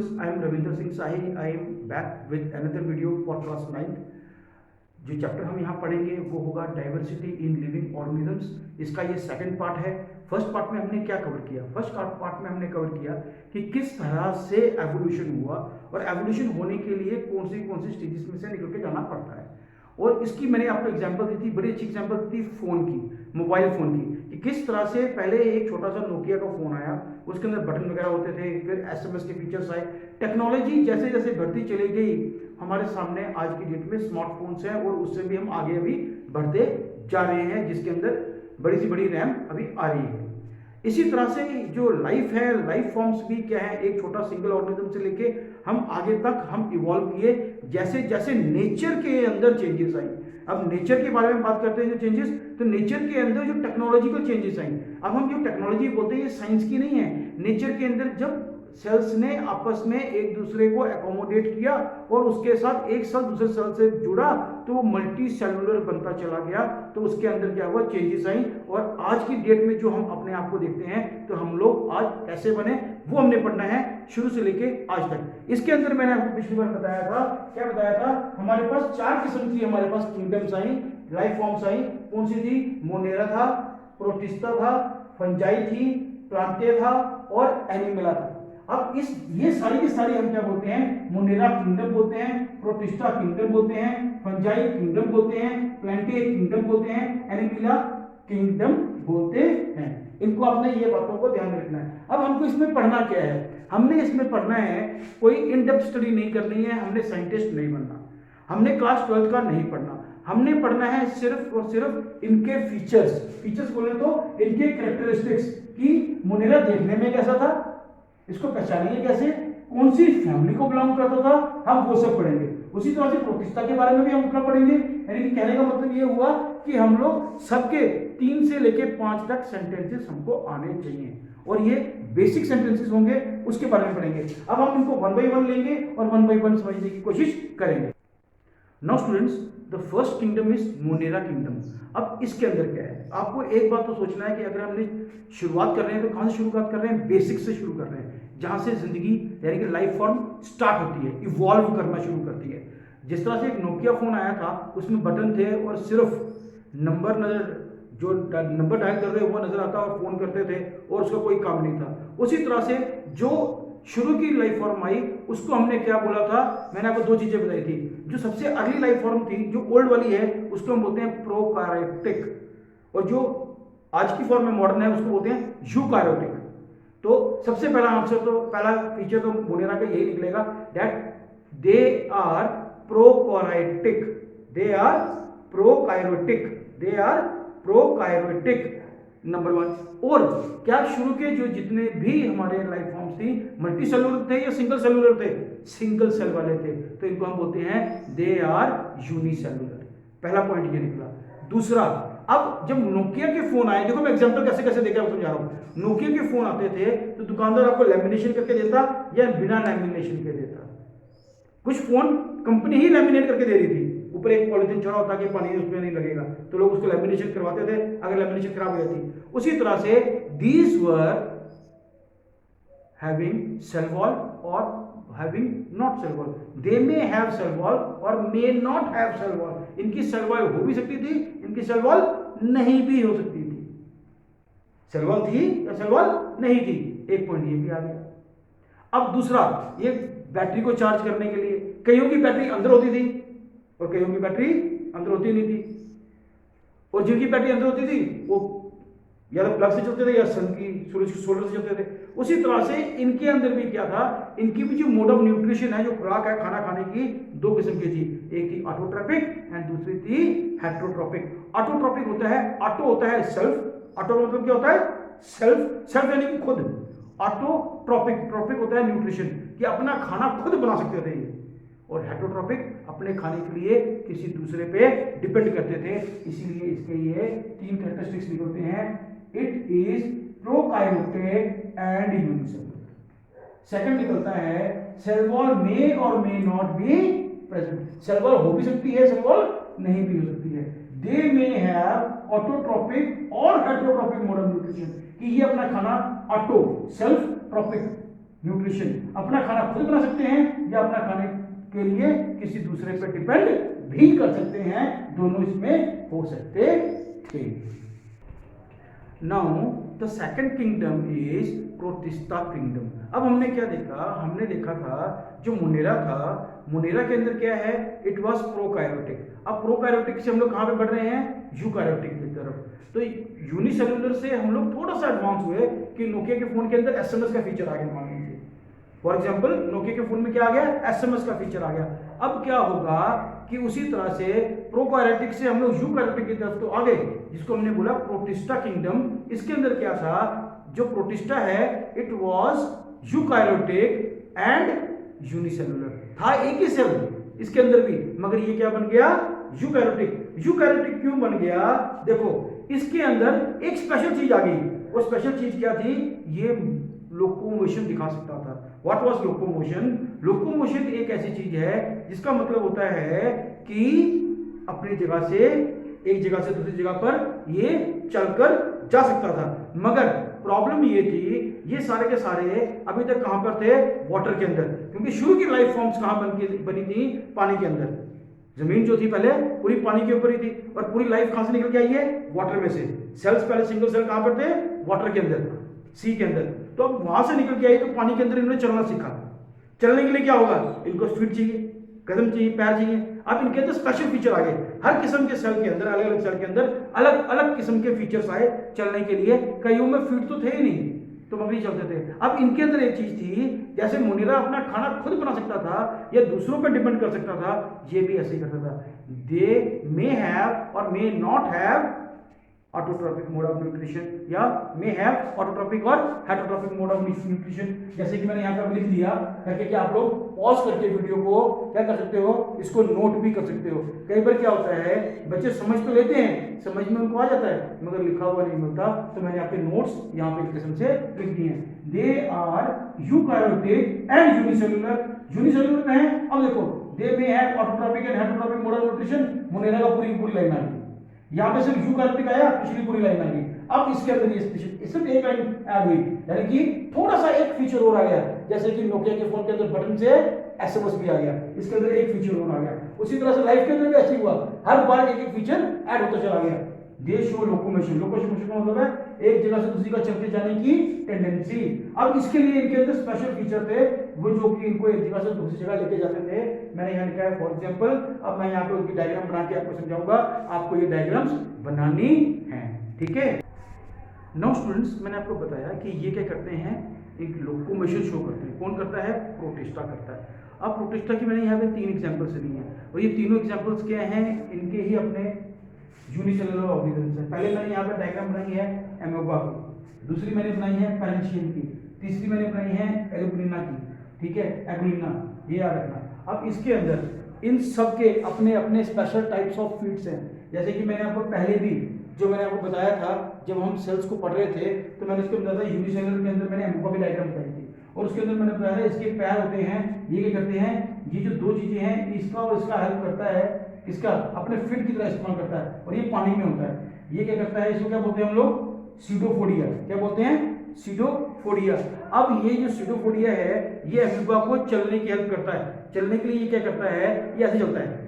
students, I am Ravinder Singh Sahi. I am back with another video for class 9th. जो chapter हम यहाँ पढ़ेंगे वो होगा डाइवर्सिटी इन लिविंग ऑर्गेनिजम्स। इसका ये सेकंड पार्ट है। फर्स्ट पार्ट में हमने क्या कवर किया? फर्स्ट पार्ट में हमने कवर किया कि किस तरह से एवोल्यूशन हुआ और एवोल्यूशन होने के लिए कौन सी स्टेजेस में से निकल के जाना पड़ता है। और इसकी मैंने आपको एग्जांपल दी थी, बड़ी अच्छी एग्जांपल दी फोन की, मोबाइल फोन की, कि किस तरह से पहले एक छोटा सा नोकिया का फोन आया, उसके अंदर बटन वगैरह होते थे, फिर एसएमएस के फीचर्स आए। टेक्नोलॉजी जैसे जैसे बढ़ती चली गई, हमारे सामने आज की डेट में स्मार्टफोन्स हैं और उससे भी हम आगे अभी बढ़ते जा रहे हैं, जिसके अंदर बड़ी सी बड़ी रैम अभी आ रही है। इसी तरह से जो लाइफ है, लाइफ फॉर्म्स भी क्या है, एक छोटा सिंगल ऑर्गेनिज्म से लेके हम आगे तक हम इवॉल्व किए, जैसे जैसे नेचर के अंदर चेंजेस आई। अब नेचर के बारे में बात करते हैं जो चेंजेस, तो नेचर के अंदर जो टेक्नोलॉजिकल चेंजेस आई। अब हम जो टेक्नोलॉजी बोलते हैं ये साइंस की नहीं है। नेचर के अंदर जब सेल्स ने आपस में एक दूसरे को एकोमोडेट किया और उसके साथ एक सेल दूसरे सेल से जुड़ा तो वो मल्टी सेलुलर बनता चला गया, तो उसके अंदर क्या हुआ, चेंजेस आई। और आज की डेट में जो हम अपने आप को देखते हैं, तो हम लोग आज कैसे बने वो हमने पढ़ना है शुरू से लेके आज तक। इसके अंदर मैंने आपको पिछली बार बताया था, क्या बताया था, हमारे पास 4 किस्म की हमारे पास किंगडम्स आई, लाइफ फॉर्म्स आई। कौन सी थी? मोनेरा था, प्रोटिस्टा था, फंजाई थी, प्लांटे था और एनिमेला था। अब ये सारी की सारी हम क्या बोलते हैं? मोनेरा किंगडम बोलते हैं, प्रोटिस्टा किंगडम बोलते हैं, फंजाई किंगडम बोलते हैं, प्लांटे किंगडम बोलते हैं, एनिमेला किंगडम बोलते हैं। इनको आपने ये बातों को ध्यान रखना है। अब हमको इसमें पढ़ना क्या है? हमने इसमें पढ़ना है, कोई इन डेप्थ स्टडी नहीं करनी है, हमने साइंटिस्ट नहीं बनना, हमने क्लास 12th का नहीं पढ़ना, हमने पढ़ना है सिर्फ और सिर्फ इनके फीचर्स बोले तो इनके कैरेक्टरिस्टिक्स, कि मोनेरा देखने में कैसा था, इसको पहचानेंगे कैसे, कौन सी फैमिली को बिलोंग करता था, हम वो सब पढ़ेंगे। उसी तरह से प्रोटिस्टा के बारे में भी हम अपना पढ़ेंगे। यानी कि कहने का मतलब ये हुआ कि हम लोग सबके 3 से लेके 5 तक सेंटेंसेस हमको आने चाहिए, और ये बेसिक सेंटेंसेस होंगे, उसके बारे में पढ़ेंगे। अब हम इनको 1 बाय 1 लेंगे और 1 बाय 1 समझने की कोशिश करेंगे। Now students, the first kingdom is Monera kingdom. अब इसके अंदर क्या है, आपको एक बात तो सोचना है कि अगर हमने शुरुआत कर रहे हैं तो कहां से शुरुआत कर रहे हैं? बेसिक से शुरू कर रहे हैं, जहां से जिंदगी यानी कि लाइफ फॉर्म स्टार्ट होती है, इवॉल्व करना शुरू करती है। जिस तरह से एक नोकिया फोन आया था, उसमें बटन थे और सिर्फ नंबर डायल कर रहे हुआ नजर आता और फोन करते थे और उसका कोई काम नहीं था। उसी तरह से जो शुरू की लाइफ फॉर्म आई, उसको हमने क्या बोला था? मैंने आपको 2 चीजें बताई थी। जो सबसे अर्ली लाइफ फॉर्म थी, जो ओल्ड वाली है, उसको हम बोलते हैं प्रोकार्योटिक, और जो आज की फॉर्म में मॉडर्न है उसको बोलते हैं यूकार्योटिक। तो सबसे पहला आंसर, तो पहला फीचर तो मोनेरा का यही निकलेगा, that they are prokaryotic, they are prokaryotic, they are prokaryotic, number 1। और क्या शुरू के जो जितने भी हमारे लाइफ फॉर्म्स थी, मल्टी सेलुलर थे या सिंगल सेलुलर थे? सिंगल सेल वाले थे, तो इनको हम बोलते हैं दे आर यूनिसेलुलर। पहला पॉइंट ये निकला। दूसरा, अब जब नोकिया के फोन आए, देखो मैं एग्जांपल कैसे कैसे देकर समझा रहा हूं। नोकिया के फोन आते थे तो दुकानदार आपको लैमिनेशन करके देता या बिना लैमिनेशन के देता? कुछ फोन कंपनी ही लैमिनेट करके दे रही थी, ऊपर एक पॉलिथीन चढ़ा होता कि पानी उसमें नहीं लगेगा, तो लोग उसको लैमिनेशन करवाते थे अगर लैमिनेशन खराब हो जाती। उसी तरह से these were having cell wall और having not cell wall, they may have cell wall or may not have cell wall। इनकी सेल वॉल हो भी सकती थी, इनकी सेल वॉल नहीं भी हो सकती थी। सेल वॉल थी या सेल वॉल नहीं थी, एक पॉइंट ये भी आ गया। अब दूसरा, ये बैटरी को चार्ज करने के लिए कईयों की बैटरी अंदर होती थी और कईयों की बैटरी अंदर होती नहीं थी, और जिनकी बैटरी अंदर होती थी वो या तो प्लग से चलते थे या सन की सूरज की सोलर से चलते थे। उसी तरह से इनके अंदर भी क्या था, इनकी भी जो मोड ऑफ न्यूट्रिशन है, जो खुराक है खाना खाने की, 2 किस्म की थी। एक थी ऑटोट्रॉपिक एंड दूसरी थी हेटेरोट्रॉपिक। ऑटोट्रॉपिक होता है, ऑटो होता है सेल्फ, ऑटो मतलब क्या होता है? सेल्फ यानी कि खुद। ऑटोट्रॉपिक होता है न्यूट्रिशन, कि अपना खाना खुद बना सकते थे। और हेटेरोट्रॉपिक अपने खाने के लिए किसी दूसरे पे डिपेंड करते थे। इसीलिए इसके ये 3 कैरेक्टरिस्टिक्स निकलते हैं, it is prokaryotic and unicellular. Second निकलता है, सेल वॉल मे और may not be present. Cell wall हो भी सकती है, सेल वॉल नहीं भी हो सकती है। दे मे हैव ऑटोट्रॉपिक और हेटेरोट्रॉपिक मोड ऑफ न्यूट्रिशन, कि ये अपना खाना ऑटो सेल्फ ट्रॉपिक न्यूट्रिशन, अपना खाना खुद बना सकते हैं या अपना खाने के लिए किसी दूसरे पे डिपेंड भी कर सकते हैं, दोनों इसमें हो सकते थे। Now the second kingdom is protista kingdom. अब हमने क्या देखा, हमने देखा था जो मोनेरा था, मोनेरा के अंदर क्या है, इट वाज प्रोकार्योटिक। अब प्रोकार्योटिक से हम लोग कहाँ पे बढ़ रहे हैं, यूकार्योटिक की तरफ। तो यूनिसेलुलर से हम लोग थोड़ा सा एडवांस हुए कि नोकिया के फोन के अंदर एसएमएस का फीचर आ गया, मान लीजिए फॉर एग्जाम्पल नोकिया के फोन में क्या आ गया, एसएमएस का फीचर आ गया। अब क्या होगा कि उसी तरह से प्रोकार्योटिक से हम लोग यूकार्योटिक की तरफ तो आ गए, जिसको हमने बोला प्रोटिस्टा किंगडम। इसके अंदर क्या था, जो प्रोटिस्टा है it was eukaryotic and unicellular, था एक ही सेल इसके अंदर भी, मगर ये क्या बन गया, यूकार्योटिक। यूकार्योटिक क्यों बन गया, देखो इसके अंदर एक स्पेशल चीज आ गई। वो स्पेशल चीज क्या थी, ये लोकोमोशन दिखा सकता था। व्हाट वाज लोकोमोशन, लोकोमोशन एक ऐसी चीज है जिसका मतलब होता है कि अपनी जगह से एक जगह से दूसरी जगह पर ये चलकर जा सकता था। मगर प्रॉब्लम ये थी, ये सारे के सारे अभी तक कहां पर थे, वाटर के अंदर, क्योंकि शुरू की लाइफ फॉर्म्स कहां बनी थी, पानी के अंदर। जमीन जो थी पहले पूरी पानी के ऊपर ही थी, और पूरी लाइफ कहां से निकल के आई है, वाटर में से। सेल्स पहले सिंगल सेल कहां पर थे, वाटर के अंदर, सी के अंदर। तो अब वहां से निकल के आई तो पानी के अंदर इन्होंने चलना सीखा। चलने के लिए क्या होगा, इनको फीट चाहिए, कदम चाहिए, पैर चाहिए। अब इनके अंदर स्पेशल फीचर आ गए, हर किस्म के सेल के अंदर, अलग अलग सेल के अंदर अलग अलग किस्म के फीचर्स आए चलने के लिए। कईयों में फीट तो थे ही नहीं, तो मगर ही चलते थे। अब इनके अंदर एक चीज थी, जैसे मोनेरा अपना खाना खुद बना सकता था या दूसरों पर डिपेंड कर सकता था, ये भी ऐसे ही करता था। दे मे हैव और may not have autotrophic mode of nutrition, या मे हैव ऑटोट्रॉपिक और हेटरोट्रॉपिक मोड ऑफ न्यूट्रिशन। जैसे कि मैंने यहाँ पर लिख दिया करके कि आप लोग पॉज करके वीडियो को क्या कर सकते हो, इसको नोट भी कर सकते हो। कई बार क्या होता है, बच्चे समझ तो लेते हैं, समझ में उनको आ जाता है, मगर लिखा हुआ नहीं मिलता। तो मैंने आपके नोट्स यहाँ पे इस किस्म से लिख दिए हैं। They are eukaryotic and unicellular. Unicellular में है, अब देखो they may have autotrophic and heterotrophic mode of nutrition, monera का पूरी लाइन आ गई। यहाँ पे सिर्फ यूकार्योटिक आया, पिछली पूरी लाइन आ गई। अब इसके अंदर ये सिर्फ एक लाइन ऐड हुई, यानी कि थोड़ा सा एक फीचर और आ गया। जैसे कि नोकिया के फोन के अंदर बटन से एसएमएस भी आ गया, इसके अंदर एक फीचर और आ गया। उसी तरह से लाइफ के अंदर भी ऐसे हुआ, हर बार एक एक फीचर ऐड होता चला गया। दे शो लोकोमोशन, लोकोमोशन का मतलब है एक जगह से दूसरी का चलते जाने की टेंडेंसी। अब इसके लिए इनके अंदर स्पेशल फीचर थे, वो जो कि इनको एक जगह से दूसरी जगह लेके जाते थे। मैंने यहाँ लिखा है फॉर एग्जांपल। अब मैं यहाँ पे उसकी डायग्राम बना के आपको समझाऊंगा, आपको ये डायग्राम्स बनानी है, ठीक है। नाउ स्टूडेंट्स, मैंने आपको बताया कि ये क्या करते हैं, एक लोकोमोशन शो करते हैं। कौन करता है, प्रोटिस्टा करता है। अब प्रोटिस्टा की मैंने यहाँ पे 3 एग्जांपल्स ली हैं, और ये तीनों एग्जांपल्स क्या हैं, इनके ही अपने यूनिसेलुलर ऑर्गेनिजम्स है। पहले मैंने यहाँ पे डायग्राम बनाई है एमोबा की, दूसरी मैंने बनाई है पैरेंशियम की, तीसरी मैंने बनाई है एलुमिना की, ठीक है, एग्लिना, ये याद रखना। अब इसके अंदर इन सब के अपने अपने स्पेशल टाइप्स ऑफ फीड्स हैं। जैसे कि मैंने आपको पहले भी जो मैंने आपको बताया था, जब हम सेल्स को पढ़ रहे थे, तो मैंने उसको बताया था यूनिसेलुलर के अंदर मैंने एमोबा की डायग्राम बताई थी, और उसके अंदर मैंने बताया था इसके पैर होते हैं, ये क्या करते हैं, ये जो दो चीजें हैं, इसका और इसका हेल्प करता है, इसका अपने फीड की तरह इस्तेमाल करता है, और ये पानी में होता है। ये क्या करता है, इसको क्या बोलते हैं हम लोग, सीडोफोडिया। क्या बोलते हैं, सीडोफोडिया। अब ये जो सीडोफोडिया है, ये एमोबा को चलने की हेल्प करता है। चलने के लिए ये क्या करता है, ये ऐसे चलता है,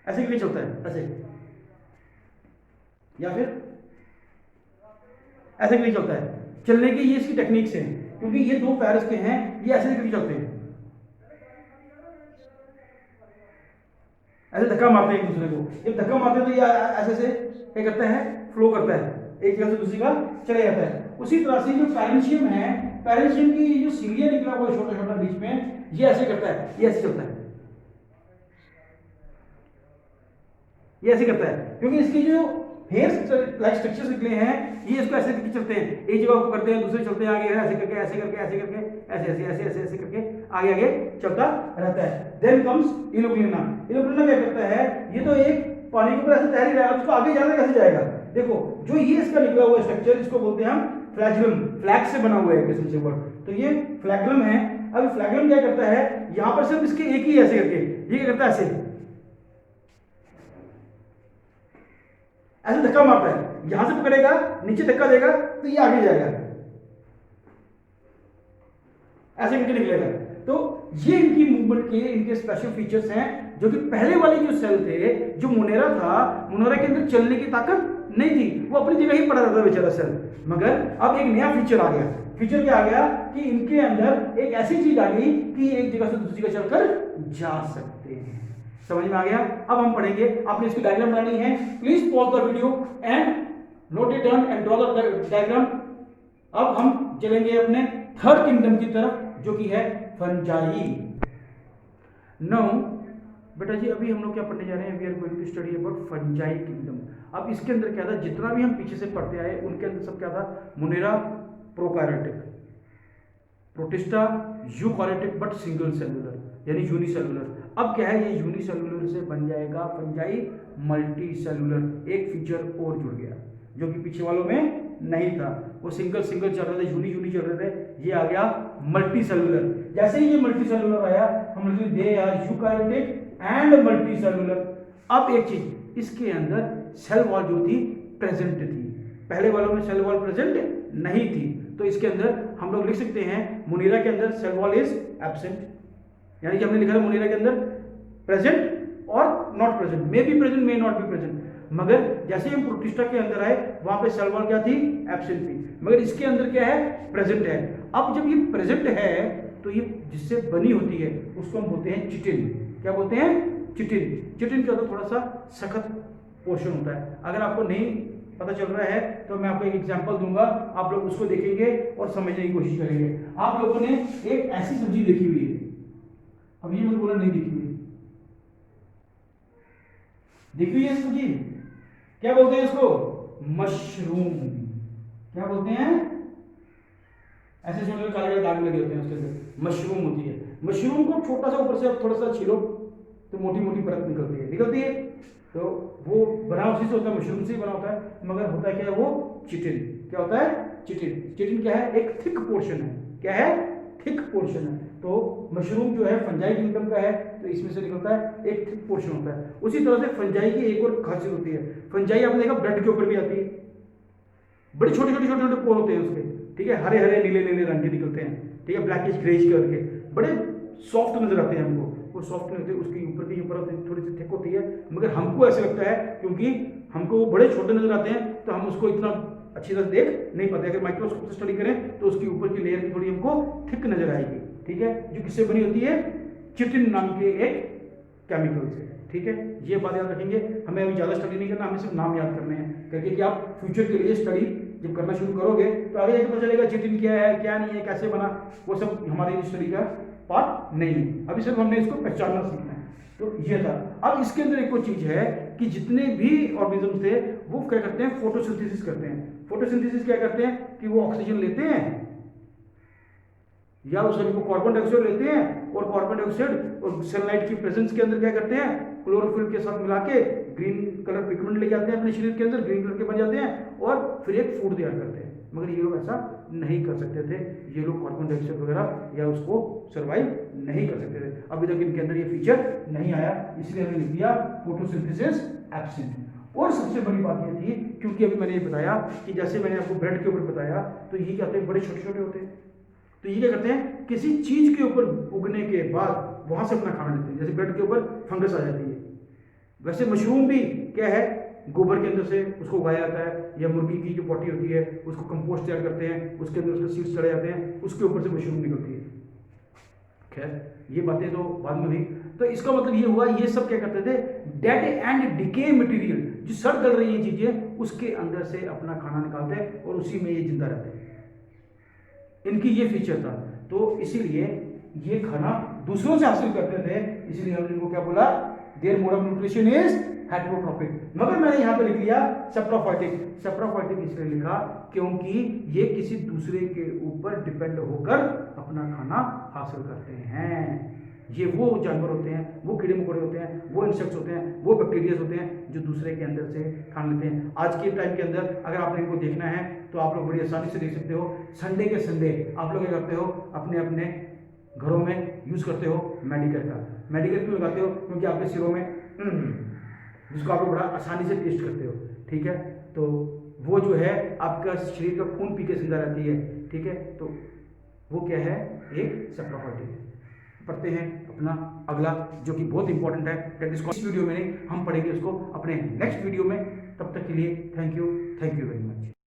ऐसे के लिए चलता है, ऐसे, या फिर ऐसे के लिए चलता है। चलने की ये इसकी टेक्निक्स हैं, क्योंकि ये दो पैर इसके हैं, ये ऐसे करके चलते हैं, ऐसे धक्का मारते हैं एक दूसरे को। जब धक्का मारते हैं तो ये ऐसे से क्या करता है, फ्लो करता है, एक जगह से दूसरी का चले जाता है। उसी तरह से जो पैरेंशियम है, पैरेंशियम की जो सीढ़ियां निकला हुआ छोटा छोटा बीच में, ये ऐसे करता है, ये ऐसे चलता है, ये ऐसे करता है, क्योंकि इसकी जो हेयर लाइक स्ट्रक्चर्स निकले हैं, ये इसको ऐसे करके चलते हैं, एक जगह को करते हैं, दूसरे चलते हैं, आगे ऐसे करके ऐसे करके ऐसे करके ऐसे ऐसे ऐसे ऐसे ऐसे करके आगे आगे चलता रहता है। Then comes इलोग्लिना। इलोग्लिना क्या करता है, ये तो एक पानी के ऊपर ऐसे तैर ही रहा है, उसको आगे जाना कैसे जाएगा। देखो जो ये इसका निकला हुआ स्ट्रक्चर, इसको बोलते हैं हम फ्लैगेलम, फ्लैग से बना हुआ है किस्म से वर्ड, तो ये फ्लैगेलम है। अब फ्लैगेलम क्या करता है, यहां पर सिर्फ इसके एक ही ऐसे करके, ये क्या करता है, ऐसे धक्का मारता है, यहां से पकड़ेगा, नीचे धक्का देगा तो ये आगे जाएगा, ऐसे इनके निकलेगा। तो ये इनकी मूवमेंट के इनके स्पेशल फीचर्स हैं, जो कि पहले वाले जो सेल थे, जो मोनेरा था, मोनेरा के अंदर चलने की ताकत नहीं थी, वो अपनी जगह ही पड़ा रहता बेचारा सेल। मगर अब एक नया फीचर आ गया। फीचर क्या आ गया कि इनके अंदर एक ऐसी चीज आ गई कि एक जगह से दूसरी जगह चलकर जा सकते हैं। समझ में आ गया? अब हम पढ़ेंगे, आपने इसकी डायग्राम बनानी है। Please pause the video and note it down and draw the diagram. अब हम चलेंगे अपने थर्ड किंगडम की तरफ, जो कि है फंजाई। नाउ बेटा जी, अभी हम लोग क्या पढ़ने जा रहे हैं? We are going to study about fungi kingdom. अब इसके अंदर क्या था, जितना भी हम पीछे से पढ़ते आए उनके अंदर सब क्या था? Monera prokaryotic, protista eukaryotic but single cellular, यानी यूनिसेलुलर। अब क्या है, ये यूनिसेलुलर से बन जाएगा फंजाई मल्टी सेलुलर। एक फीचर और जुड़ गया जो कि पीछे वालों में नहीं था। वो सिंगल सिंगल चल रहे थे, यूनी यूनी चल रहे थे, ये आ गया मल्टी सेलुलर। जैसे ही ये मल्टी सेलुलर आया, हम लोग they are eukaryotic and multicellular. अब एक चीज, इसके अंदर सेल वॉल जो थी प्रेजेंट थी, पहले वालों में सेल वॉल प्रेजेंट नहीं थी। तो इसके अंदर हम लोग लिख सकते हैं मोनेरा के अंदर सेल वॉल इज एब्सेंट, यानी कि हमने लिखा है मोनेरा के अंदर प्रेजेंट और not present, may be present may not be present. मगर जैसे हम प्रोटिस्टा के अंदर आए, वहां पे सेल वॉल क्या थी? एब्सेंट थी। मगर इसके अंदर क्या है? प्रेजेंट है। अब जब ये प्रेजेंट है तो ये जिससे बनी होती है उसको हम बोलते हैं चिटिन। क्या बोलते हैं? चिटिन। चिटिन क्या होता है? थोड़ा सा सख्त पोर्शन होता है। अगर आपको नहीं पता चल रहा है तो मैं आपको एक एग्जांपल दूंगा, आप लोग उसको देखेंगे और समझने की कोशिश करेंगे। आप लोगों ने एक ऐसी सब्जी देखी हुई है, अब ये मुझे बोला नहीं देखी हुई, देखी हुई है सब्जी, क्या बोलते हैं इसको? मशरूम। क्या बोलते हैं? ऐसे छोटे काले काले दाग लगे होते हैं उसके अंदर, मशरूम होती है। मशरूम को छोटा सा ऊपर से आप थोड़ा सा छीलो तो मोटी मोटी परत निकलती है। तो वो बना उसी से होता है, मशरूम से ही बना होता है। मगर होता है क्या है वो? चिटिन। क्या होता है? चिटिन। चिटिन क्या है? एक थिक पोर्शन है। क्या है? थिक पोर्शन है। तो मशरूम जो है फंजाई किंगडम का है, तो इसमें से निकलता है एक थिक पोर्शन होता है। उसी तरह से फंजाई की एक और खासियत होती है, फंजाई आपने देखा ब्लड के ऊपर भी आती है, बड़े छोटे छोटे छोटे छोटे पोर होते हैं उसके, ठीक है, हरे हरे नीले नीले रंग के निकलते हैं, ठीक है, ब्लैकिश ग्रेइश करके, बड़े सॉफ्ट नजर आते हैं हमको। वो सॉफ्ट नहीं होते, उसके ऊपर की ऊपर थोड़ी सी थिक होती है, मगर हमको ऐसे लगता है क्योंकि हमको वो बड़े छोटे नजर आते हैं तो हम उसको इतना अच्छी तरह देख नहीं पाते। अगर माइक्रोस्कोप से स्टडी करें तो उसकी ऊपर की लेयर भी थोड़ी हमको थिक नजर आएगी, ठीक है, जो किससे बनी होती है? चिटिन नाम के एक केमिकल से, ठीक है। ये बात याद रखेंगे, हमें अभी ज़्यादा स्टडी नहीं करना, हमें सिर्फ नाम याद करने हैं, करके कि आप फ्यूचर के लिए स्टडी जब करना शुरू करोगे तो आगे जाकर पता चलेगा चिटिन क्या है, क्या नहीं है, कैसे बना, वो सब हमारे स्टडी का पार्ट नहीं है। अभी सिर्फ हमने इसको पहचानना सीखना है। तो ये था। अब इसके अंदर एक और चीज है कि जितने भी ऑर्गेनिज्म थे वो क्या करते हैं? फोटोसिंथेसिस करते हैं। फोटोसिंथेसिस क्या करते हैं कि वो ऑक्सीजन लेते हैं या उस को कार्बन डाइऑक्साइड लेते हैं, और कार्बन डाइऑक्साइड और सनलाइट की प्रेजेंस के अंदर क्या करते हैं? क्लोरोफिल के साथ मिला के ग्रीन कलर पिगमेंट लेके आते हैं अपने शरीर के अंदर, ग्रीन कलर के बन जाते हैं और फिर एक फूड तैयार करते हैं। मगर ये लोग ऐसा नहीं कर सकते थे, ये लोग कार्बन डाइऑक्साइड वगैरह या उसको सर्वाइव नहीं कर सकते थे। अभी तक इनके अंदर ये फीचर नहीं आया, इसलिए हमने लिख दिया फोटोसिंथेसिस एब्सेंट। और सबसे बड़ी बात ये थी, क्योंकि अभी मैंने ये बताया कि जैसे मैंने आपको ब्रेड के ऊपर बताया, तो ये क्या होते हैं? बड़े छोटे छोटे होते हैं। तो ये क्या करते हैं? किसी चीज के ऊपर उगने के बाद वहां से अपना खाना लेते हैं। जैसे ब्रेड के ऊपर फंगस आ जाती है, वैसे मशरूम भी क्या है? गोबर के अंदर से उसको उगाया जाता है, या मुर्गी की जो पॉटी होती है उसको कंपोस्ट तैयार करते हैं, उसके अंदर उसके सीड्स चढ़े जाते हैं, उसके ऊपर से मशरूम निकलती है। खैर ये बातें तो बाद में हुई। तो इसका मतलब ये हुआ, ये सब क्या करते थे? डेड एंड डिके मटेरियल, जो सड़ गल रही है चीजें, उसके अंदर से अपना खाना निकालते हैं और उसी में ये जिंदा रहते हैं। इनकी ये फीचर था। तो इसीलिए ये खाना दूसरों से हासिल करते थे, इसीलिए हमने इनको क्या बोला? Their mode of nutrition is heterotrophic. मगर मैंने यहां पे लिख लिया सेप्रोफाइटिक। सेप्रोफाइटिक इसलिए लिखा क्योंकि ये किसी दूसरे के ऊपर डिपेंड होकर अपना खाना हासिल करते हैं। ये वो जानवर होते हैं, वो कीड़े मकोड़े होते हैं, वो इंसेक्ट्स होते हैं, वो बैक्टीरिया होते हैं जो दूसरे के अंदर से खाना लेते हैं। आज के टाइम के अंदर अगर आपने इनको देखना है तो आप लोग बड़ी आसानी से देख सकते हो। संडे के संडे आप लोग क्या करते हो? अपने अपने घरों में यूज करते हो मेडिकेयर का। मेडिकेयर क्यों लगाते हो? क्योंकि आपके सिरों में जिसको आप लोग बड़ा आसानी से टेस्ट करते हो, ठीक है। तो वो जो है आपका शरीर का खून पी के जिंदा रहती है, ठीक है। तो वो क्या है, एक सेप्रोफाइटी है। पढ़ते हैं अपना अगला जो कि बहुत इंपॉर्टेंट है, इस वीडियो में हम पढ़ेंगे उसको अपने नेक्स्ट वीडियो में। तब तक के लिए थैंक यू वेरी मच।